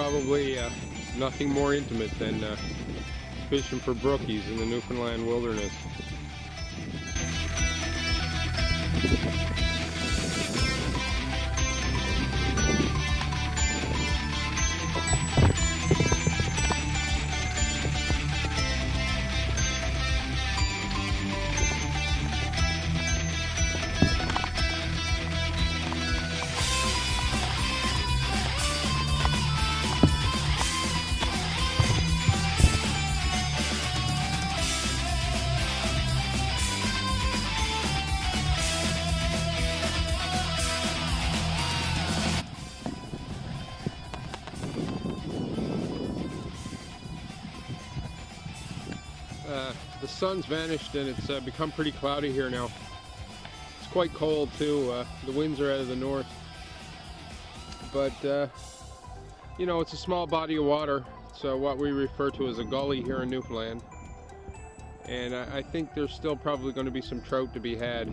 probably nothing more intimate than fishing for brookies in the Newfoundland wilderness. The sun's vanished and it's become pretty cloudy here now. It's quite cold too. The winds are out of the north. But you know, it's a small body of water. It's what we refer to as a gully here in Newfoundland. And I think there's still probably going to be some trout to be had,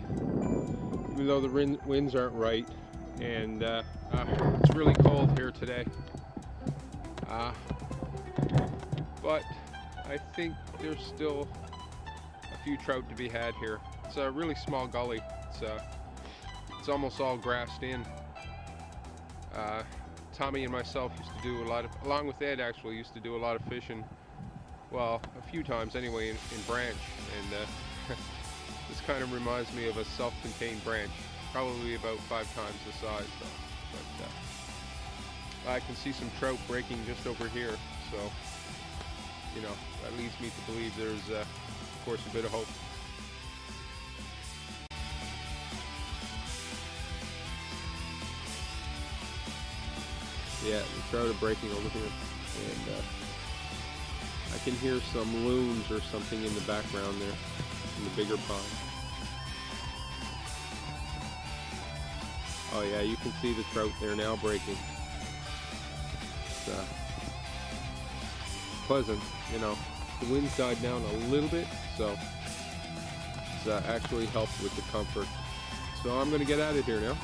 even though the winds aren't right. And it's really cold here today. But I think there's still a few trout to be had here. It's a really small gully. It's almost all grassed in. Tommy and myself used to do a lot of, along with Ed actually, used to do a lot of fishing. Well, a few times anyway in branch, and this kind of reminds me of a self-contained branch, probably about 5 times the size though. But I can see some trout breaking just over here, so you know, that leads me to believe there's, of course, a bit of hope. Yeah, the trout are breaking over here, and I can hear some loons or something in the background there, in the bigger pond. Oh yeah, you can see the trout there now breaking. It's pleasant, you know. The wind's died down a little bit, so it's actually helped with the comfort. So I'm going to get out of here now.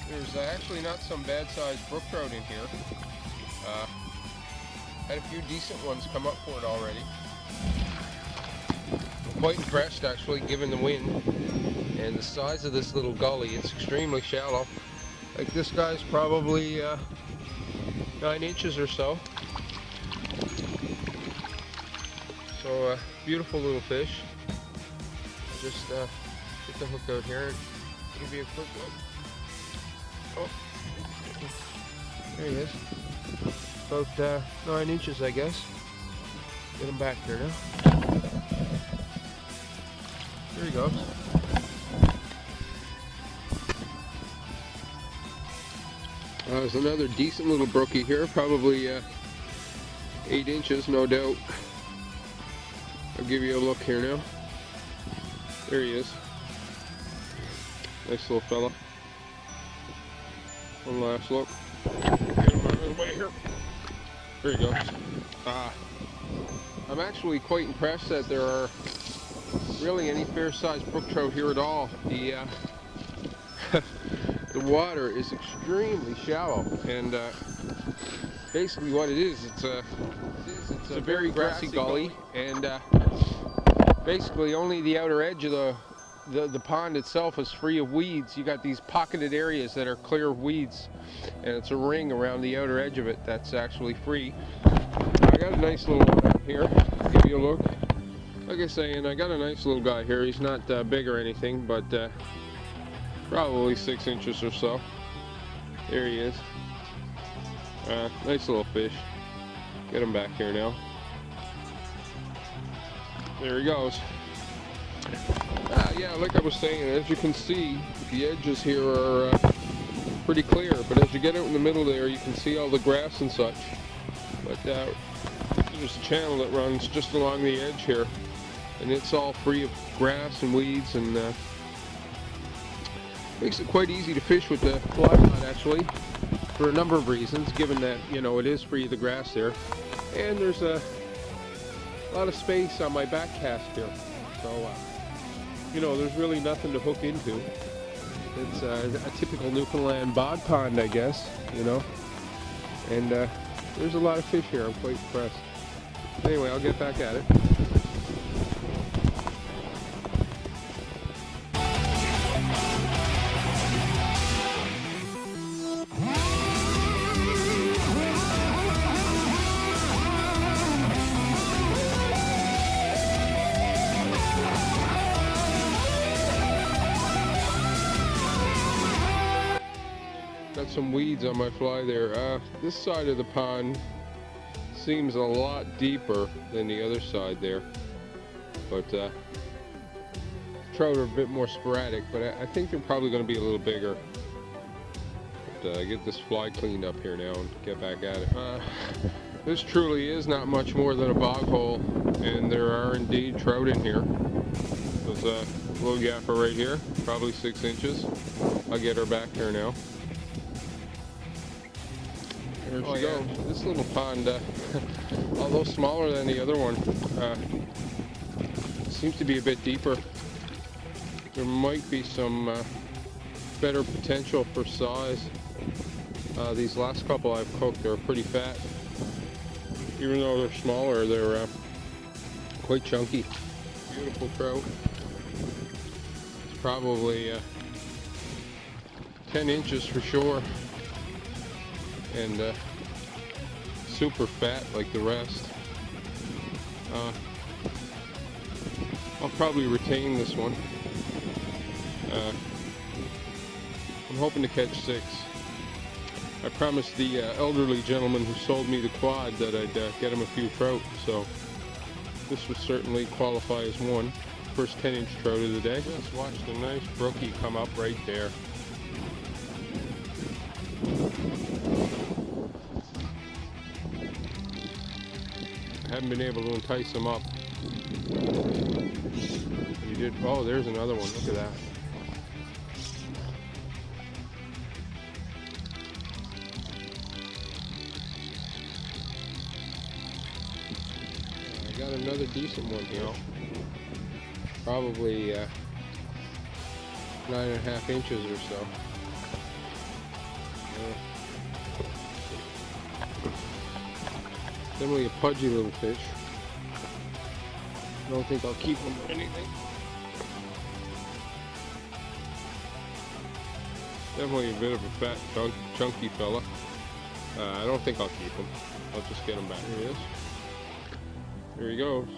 There's actually not some bad-sized brook trout in here. Had a few decent ones come up for it already. I'm quite impressed actually, given the wind and the size of this little gully. It's extremely shallow. Like this guy's probably 9 inches or so. So beautiful little fish. Just get the hook out here and give you a quick look. Oh, there he is. About 9 inches, I guess. Get him back here now. There he goes. There's another decent little brookie here, probably 8 inches, no doubt. I'll give you a look here now. There he is. Nice little fella. One last look. Get him out of the way here. There he goes. I'm actually quite impressed that there are really any fair-sized brook trout here at all. The the water is extremely shallow, and basically what it is, it's a very grassy gully, and basically only the outer edge of the pond itself is free of weeds. You got these pocketed areas that are clear of weeds, and it's a ring around the outer edge of it that's actually free. I got a nice little one out here. Give you a look. Like I say, and I got a nice little guy here. He's not big or anything, but probably 6 inches or so. There he is. Nice little fish. Get him back here now. There he goes. Yeah, like I was saying, as you can see, the edges here are pretty clear, but as you get out in the middle there, you can see all the grass and such. But there's a channel that runs just along the edge here, and it's all free of grass and weeds, and makes it quite easy to fish with the fly rod actually, for a number of reasons, given that, you know, it is free of the grass there, and there's a lot of space on my back cast here, so you know, there's really nothing to hook into. It's a typical Newfoundland bog pond, I guess, you know. And there's a lot of fish here. I'm quite impressed. Anyway, I'll get back at it. Got some weeds on my fly there. This side of the pond seems a lot deeper than the other side there, but trout are a bit more sporadic, but I think they're probably going to be a little bigger. But get this fly cleaned up here now and get back at it. This truly is not much more than a bog hole, and there are indeed trout in here. There's a little gaffer right here, probably 6 inches. I'll get her back here now. There she goes. This little pond, although smaller than the other one, seems to be a bit deeper. There might be some better potential for size. These last couple I've cooked are pretty fat. Even though they're smaller, they're quite chunky. Beautiful trout. It's probably 10 inches for sure. And super fat like the rest. I'll probably retain this one. I'm hoping to catch 6. I promised the elderly gentleman who sold me the quad that I'd get him a few trout, so this would certainly qualify as one. First 10-inch trout of the day. Just watched a nice brookie come up right there. I haven't been able to entice him up. He did. Oh, there's another one. Look at that. I got another decent one here. Probably 9.5 inches or so. Definitely a pudgy little fish. I don't think I'll keep him or anything. Definitely a bit of a fat, chunky fella. I don't think I'll keep him. I'll just get him back. There he is. There he goes.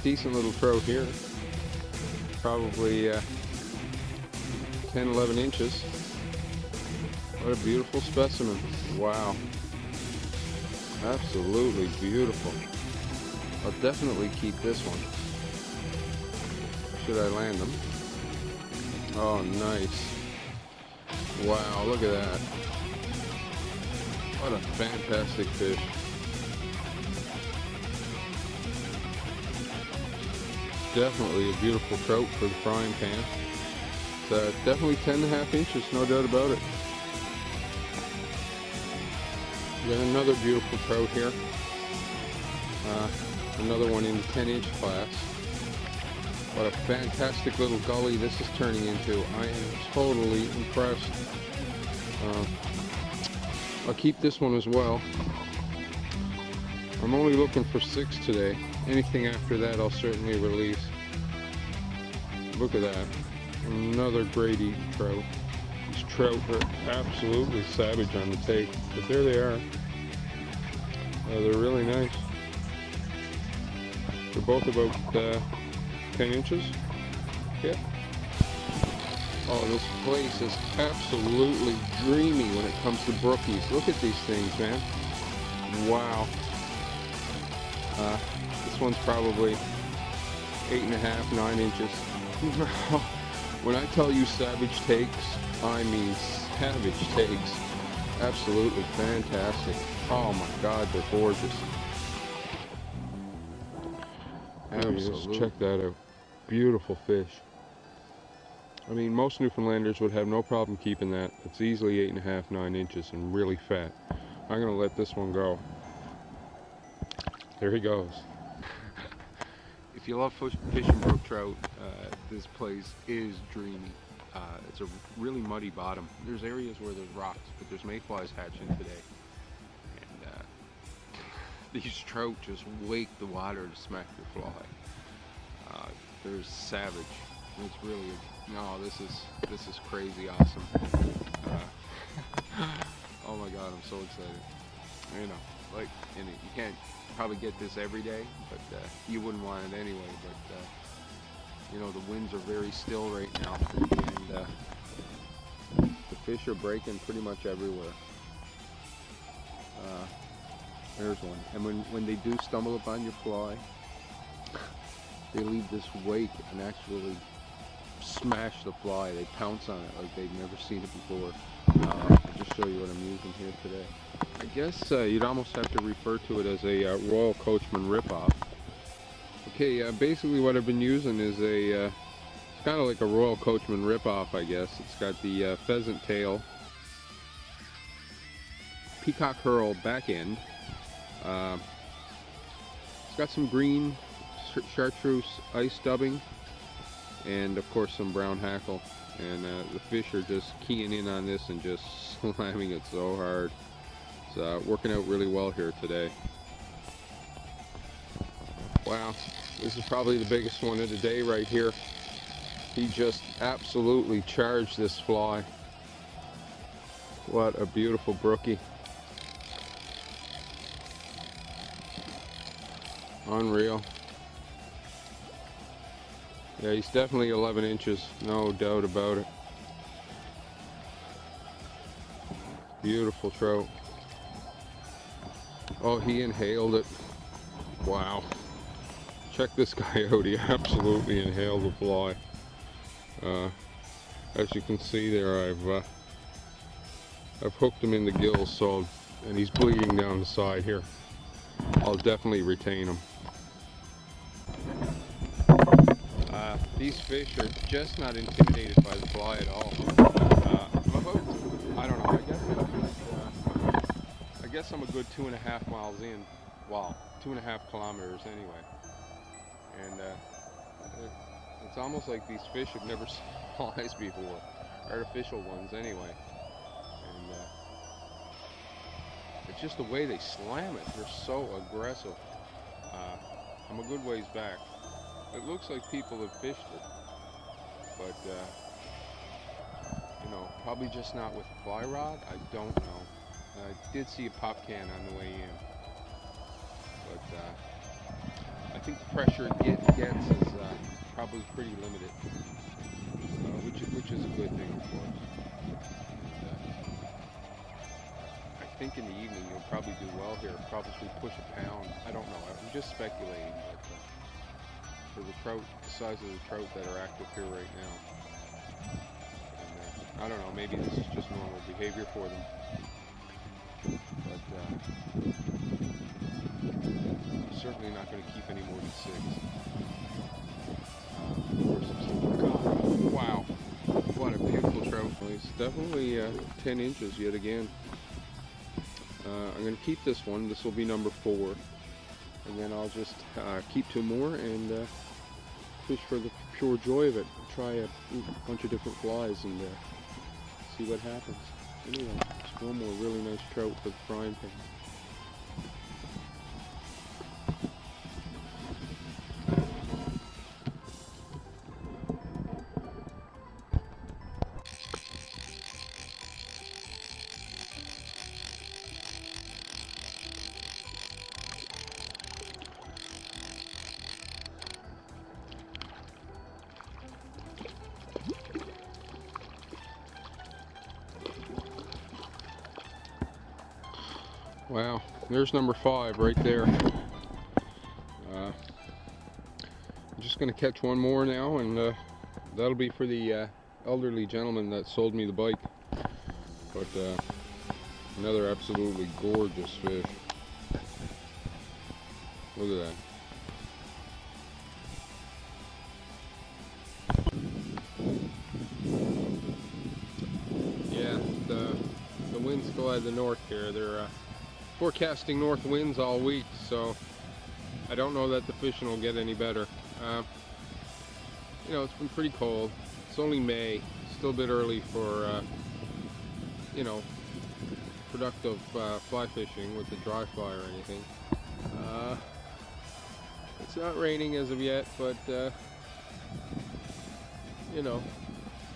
decent little trout here. Probably 10, 11 inches. What a beautiful specimen. Wow. Absolutely beautiful. I'll definitely keep this one. Should I land them? Oh, nice. Wow, look at that. What a fantastic fish. Definitely a beautiful trout for the frying pan. It's definitely 10.5 inches, no doubt about it. Got another beautiful trout here. Another one in the 10-inch class. What a fantastic little gully this is turning into. I am totally impressed. I'll keep this one as well. I'm only looking for 6 today. Anything after that I'll certainly release. Look at that. Another great eating trout. These trout are absolutely savage on the take, but there they are. They're really nice. They're both about 10 inches. Yeah. Oh, this place is absolutely dreamy when it comes to brookies. Look at these things, man. Wow. This one's probably 8.5, 9 inches. When I tell you savage takes, I mean savage takes. Absolutely fantastic. Oh my God, they're gorgeous. Absolutely. Check that out. Beautiful fish. I mean, most Newfoundlanders would have no problem keeping that. It's easily 8.5, 9 inches and really fat. I'm gonna let this one go. There he goes. If you love fishing brook trout, this place is dreamy. It's a really muddy bottom. There's areas where there's rocks, but there's mayflies hatching today. And these trout just wake the water to smack your fly. They're savage. It's really, this is crazy awesome. Oh my God, I'm so excited. You know, like, and you can't probably get this every day, but you wouldn't want it anyway. But you know, the winds are very still right now, and the fish are breaking pretty much everywhere. There's one, and when they do stumble upon your fly, they leave this wake and actually smash the fly. They pounce on it like they've never seen it before. I'll just show you what I'm using here today. I guess you'd almost have to refer to it as a Royal Coachman ripoff. Okay, basically what I've been using is it's kind of like a Royal Coachman ripoff, I guess. It's got the pheasant tail, peacock herl back end. It's got some green chartreuse ice dubbing, and of course some brown hackle. And the fish are just keying in on this and just slamming it so hard. It's working out really well here today. Wow, this is probably the biggest one of the day right here. He just absolutely charged this fly. What a beautiful brookie. Unreal. Yeah, he's definitely 11 inches, no doubt about it. Beautiful trout. Oh, he inhaled it. Wow. Check this guy out, he absolutely inhaled the fly. As you can see there, I've hooked him in the gills, and he's bleeding down the side here. I'll definitely retain him. These fish are just not intimidated by the fly at all. I don't know, I guess I'm a good 2.5 miles in. Well, 2.5 kilometers anyway. And it's almost like these fish have never seen flies before. Artificial ones anyway. And it's just the way they slam it. They're so aggressive. I'm a good ways back. It looks like people have fished it, but you know, probably just not with a fly rod. I don't know. I did see a pop can on the way in, but I think the pressure it gets is probably pretty limited, which is a good thing, of course. I think in the evening you'll probably do well here. Probably push a pound. I don't know. I'm just speculating, but for the trout, the size of the trout that are active here right now, and, I don't know. Maybe this is just normal behavior for them. But certainly not going to keep any more than 6. Wow, what a beautiful trout. It's definitely 10 inches yet again. I'm going to keep this one. This will be number 4, and then I'll just keep 2 more and fish for the pure joy of it. Try a bunch of different flies and see what happens. Anyway, just one more really nice trout for the frying pan. Wow, there's number 5 right there. I'm just going to catch one more now, and that'll be for the elderly gentleman that sold me the bike. But another absolutely gorgeous fish. Look at that. Yeah, the winds go out of the north here. They're forecasting north winds all week, so I don't know that the fishing will get any better. You know, it's been pretty cold. It's only May, still a bit early for you know, productive fly fishing with the dry fly or anything. It's not raining as of yet, but you know,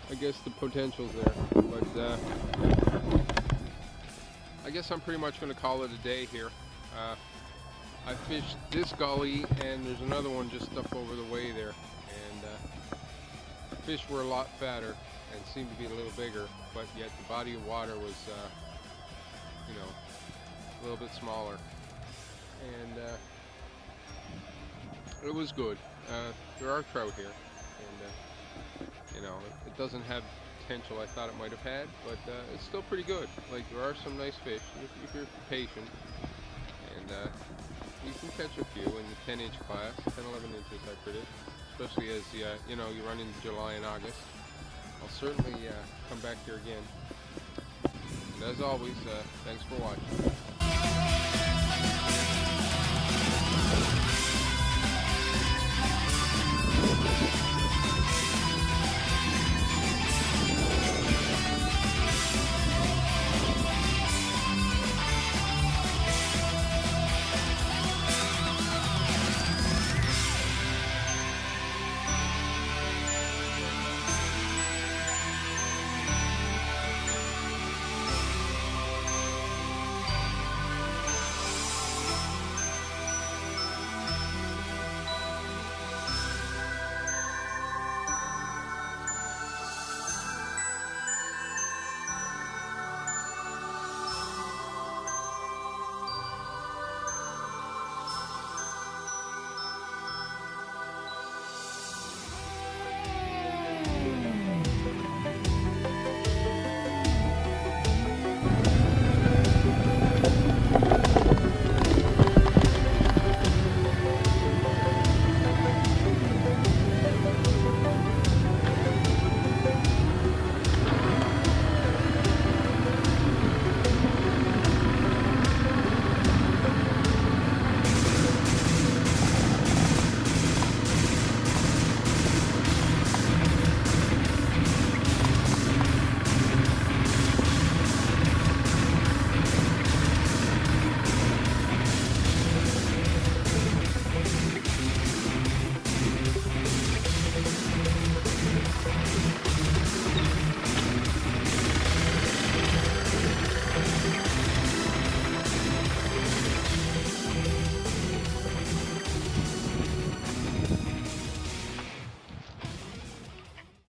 I guess the potential's there. But I guess I'm pretty much going to call it a day here. I fished this gully, and there's another one just up over the way there, and the fish were a lot fatter and seemed to be a little bigger, but yet the body of water was you know, a little bit smaller, and it was good. There are trout here, and you know, it doesn't have potential I thought it might have had, but it's still pretty good. Like, there are some nice fish if you're patient, and you can catch a few in the 10-inch class, 10-11 inches I predict, especially as you know, you run into July and August. I'll certainly come back here again, and as always, thanks for watching.